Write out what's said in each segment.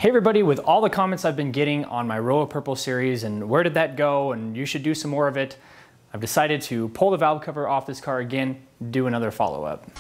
Hey everybody, with all the comments I've been getting on my Royal Purple series and where did that go and you should do some more of it, I've decided to pull the valve cover off this car again, do another follow-up.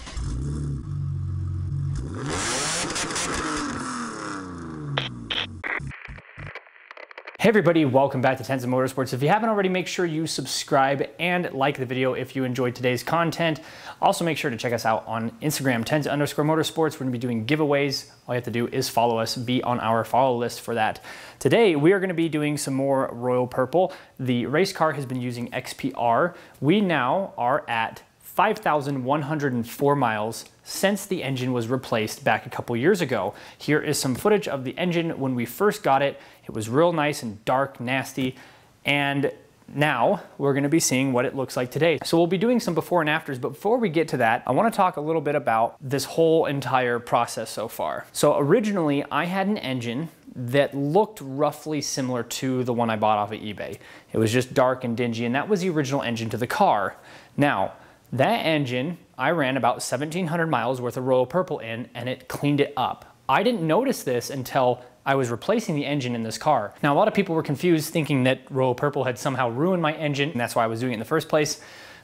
Hey everybody, welcome back to Tenza Motorsports. If you haven't already, make sure you subscribe and like the video if you enjoyed today's content. Also make sure to check us out on Instagram, Tenza_Motorsports. We're gonna be doing giveaways. All you have to do is follow us, be on our follow list for that. Today, we are gonna be doing some more Royal Purple. The race car has been using XPR. We now are at 5,104 miles since the engine was replaced back a couple years ago. Here is some footage of the engine when we first got it. It was real nice and dark, nasty, and now we're gonna be seeing what it looks like today. So we'll be doing some before and afters, but before we get to that, I wanna talk a little bit about this whole entire process so far. So originally, I had an engine that looked roughly similar to the one I bought off of eBay. It was just dark and dingy, and that was the original engine to the car. Now, that engine, I ran about 1,700 miles worth of Royal Purple in, and it cleaned it up. I didn't notice this until I was replacing the engine in this car. Now, a lot of people were confused thinking that Royal Purple had somehow ruined my engine, and that's why I was doing it in the first place.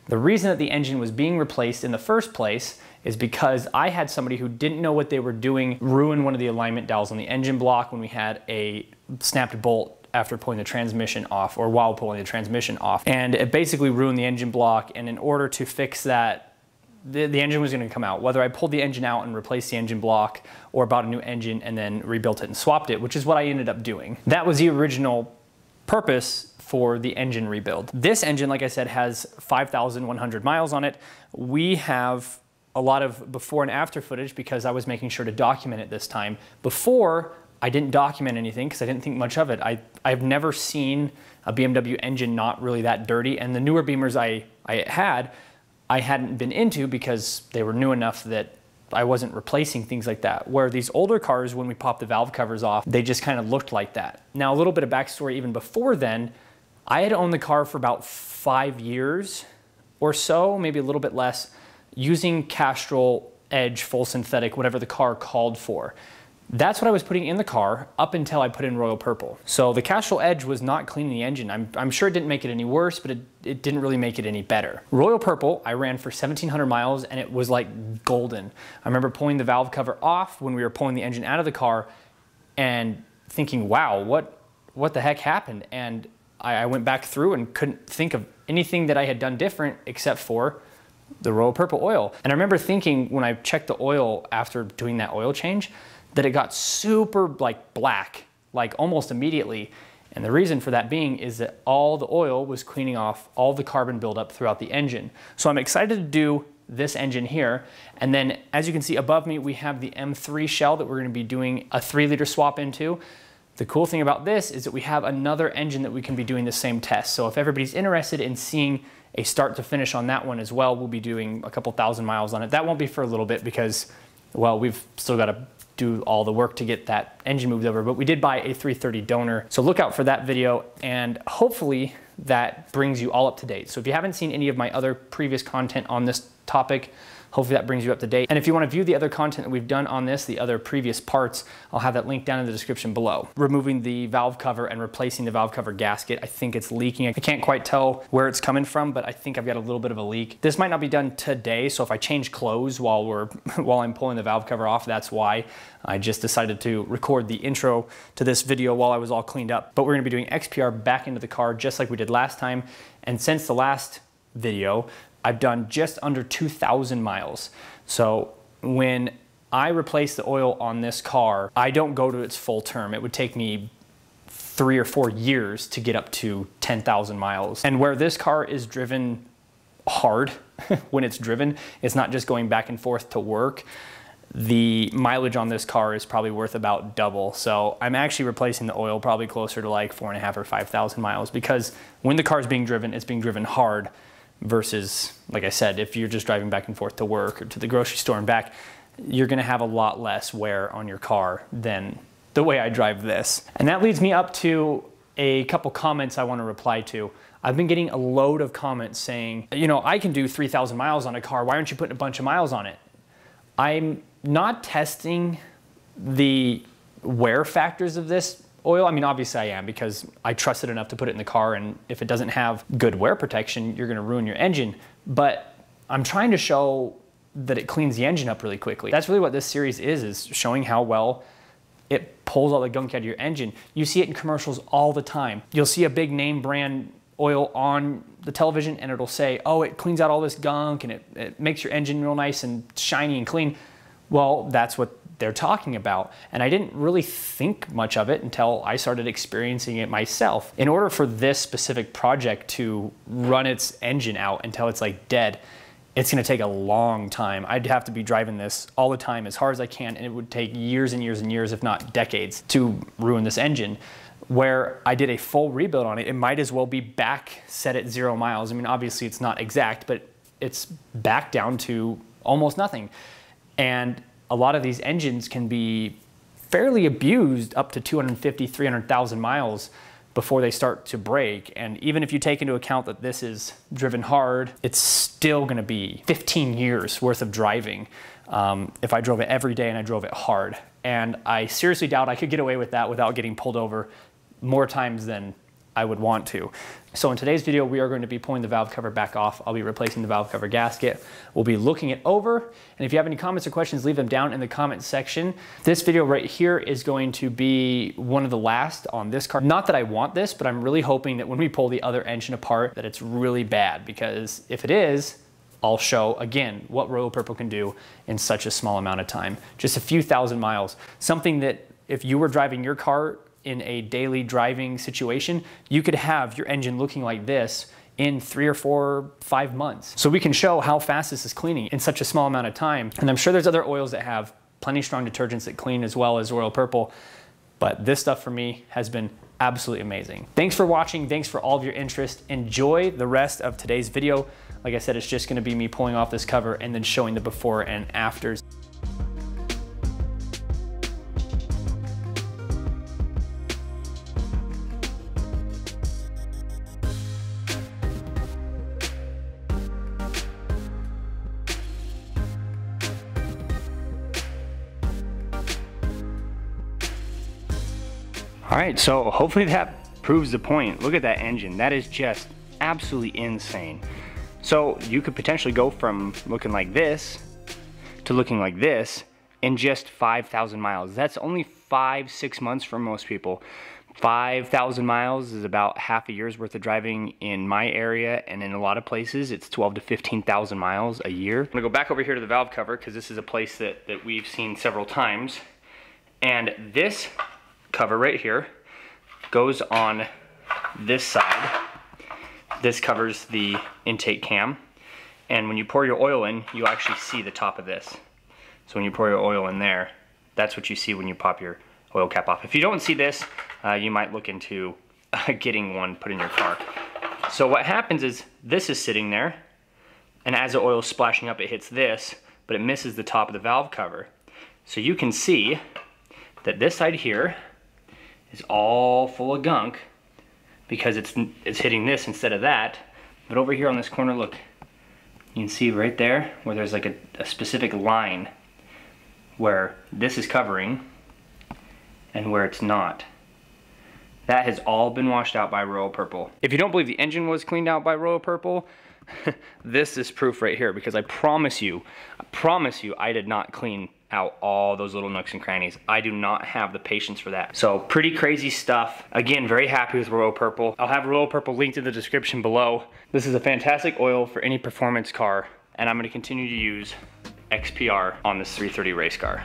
The reason that the engine was being replaced in the first place is because I had somebody who didn't know what they were doing ruin one of the alignment dowels on the engine block when we had a snapped bolt after pulling the transmission off, or while pulling the transmission off. And it basically ruined the engine block, and in order to fix that, the engine was gonna come out. Whether I pulled the engine out and replaced the engine block, or bought a new engine and then rebuilt it and swapped it, which is what I ended up doing. That was the original purpose for the engine rebuild. This engine, like I said, has 5,100 miles on it. We have a lot of before and after footage because I was making sure to document it this time. Before, I didn't document anything because I didn't think much of it. I've never seen a BMW engine not really that dirty, and the newer Beamers I hadn't been into because they were new enough that I wasn't replacing things like that. Where these older cars, when we popped the valve covers off, they just kind of looked like that. Now, a little bit of backstory even before then, I had owned the car for about 5 years or so, maybe a little bit less, using Castrol Edge full synthetic, whatever the car called for. That's what I was putting in the car up until I put in Royal Purple. So the Castrol Edge was not cleaning the engine. I'm sure it didn't make it any worse, but it didn't really make it any better. Royal Purple, I ran for 1,700 miles and it was like golden. I remember pulling the valve cover off when we were pulling the engine out of the car and thinking, wow, what the heck happened? And I went back through and couldn't think of anything that I had done different except for the Royal Purple oil. And I remember thinking when I checked the oil after doing that oil change, that it got super like black, like almost immediately. And the reason for that being is that all the oil was cleaning off all the carbon buildup throughout the engine. So I'm excited to do this engine here. And then as you can see above me, we have the M3 shell that we're gonna be doing a 3-liter swap into. The cool thing about this is that we have another engine that we can be doing the same test. So if everybody's interested in seeing a start to finish on that one as well, we'll be doing a couple thousand miles on it. That won't be for a little bit because, well, we've still got to do all the work to get that engine moved over, but we did buy a 330 donor. So look out for that video, and hopefully that brings you all up to date. So if you haven't seen any of my other previous content on this topic, hopefully that brings you up to date. And if you want to view the other content that we've done on this, the other previous parts, I'll have that link down in the description below. Removing the valve cover and replacing the valve cover gasket, I think it's leaking. I can't quite tell where it's coming from, but I think I've got a little bit of a leak. This might not be done today, so if I change clothes while I'm pulling the valve cover off, that's why. I just decided to record the intro to this video while I was all cleaned up. But we're gonna be doing XPR back into the car just like we did last time. And since the last video, I've done just under 2,000 miles. So when I replace the oil on this car, I don't go to its full term. It would take me 3 or 4 years to get up to 10,000 miles. And where this car is driven hard, when it's driven, it's not just going back and forth to work. The mileage on this car is probably worth about double. So I'm actually replacing the oil probably closer to like 4,500 or 5,000 miles because when the car is being driven, it's being driven hard. Versus, like I said, if you're just driving back and forth to work or to the grocery store and back, you're gonna have a lot less wear on your car than the way I drive this. And that leads me up to a couple comments I wanna reply to. I've been getting a load of comments saying, you know, I can do 3,000 miles on a car, why aren't you putting a bunch of miles on it? I'm not testing the wear factors of this oil. I mean, obviously I am, because I trust it enough to put it in the car, and if it doesn't have good wear protection, you're gonna ruin your engine. But I'm trying to show that it cleans the engine up really quickly. That's really what this series is showing how well it pulls all the gunk out of your engine. You see it in commercials all the time. You'll see a big name brand oil on the television and it'll say, oh, it cleans out all this gunk and it makes your engine real nice and shiny and clean. Well, that's what they're talking about. And I didn't really think much of it until I started experiencing it myself. In order for this specific project to run its engine out until it's like dead, it's gonna take a long time. I'd have to be driving this all the time as hard as I can, and it would take years and years and years, if not decades, to ruin this engine. Where I did a full rebuild on it, it might as well be back set at 0 miles. I mean, obviously it's not exact, but it's back down to almost nothing. And a lot of these engines can be fairly abused up to 250, 300,000 miles before they start to break. And even if you take into account that this is driven hard, it's still gonna be 15 years worth of driving if I drove it every day and I drove it hard. And I seriously doubt I could get away with that without getting pulled over more times than I would want to. So in today's video, we are going to be pulling the valve cover back off. I'll be replacing the valve cover gasket. We'll be looking it over. And if you have any comments or questions, leave them down in the comment section. This video right here is going to be one of the last on this car. Not that I want this, but I'm really hoping that when we pull the other engine apart, that it's really bad, because if it is, I'll show again what Royal Purple can do in such a small amount of time. Just a few thousand miles. Something that if you were driving your car in a daily driving situation, you could have your engine looking like this in 3 or 4, 5 months. So we can show how fast this is cleaning in such a small amount of time. And I'm sure there's other oils that have plenty strong detergents that clean as well as Royal Purple, but this stuff for me has been absolutely amazing. Thanks for watching. Thanks for all of your interest. Enjoy the rest of today's video. Like I said, it's just gonna be me pulling off this cover and then showing the before and afters. All right, so hopefully that proves the point. Look at that engine. That is just absolutely insane. So you could potentially go from looking like this to looking like this in just 5,000 miles. That's only 5-6 months for most people. 5,000 miles is about half a year's worth of driving in my area, and in a lot of places it's 12 to 15,000 miles a year. I'm gonna go back over here to the valve cover because this is a place that we've seen several times. And this cover right here goes on this side. This covers the intake cam, and when you pour your oil in, you actually see the top of this. So when you pour your oil in there, that's what you see when you pop your oil cap off. If you don't see this, you might look into getting one put in your car. So what happens is this is sitting there, and as the oil is splashing up, it hits this, but it misses the top of the valve cover. So you can see that this side here is all full of gunk because it's hitting this instead of that. But over here on this corner, look, you can see right there where there's like a specific line where this is covering and where it's not. That has all been washed out by Royal Purple. If you don't believe the engine was cleaned out by Royal Purple, this is proof right here, because I promise you, I did not clean out all those little nooks and crannies. I do not have the patience for that. So pretty crazy stuff. Again, very happy with Royal Purple. I'll have Royal Purple linked in the description below. This is a fantastic oil for any performance car, and I'm gonna continue to use XPR on this 330 race car.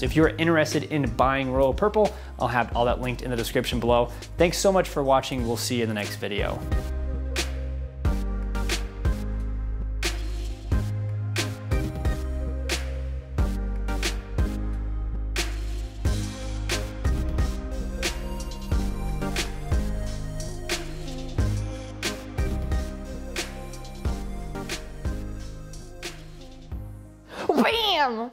If you're interested in buying Royal Purple, I'll have all that linked in the description below. Thanks so much for watching. We'll see you in the next video. Bam!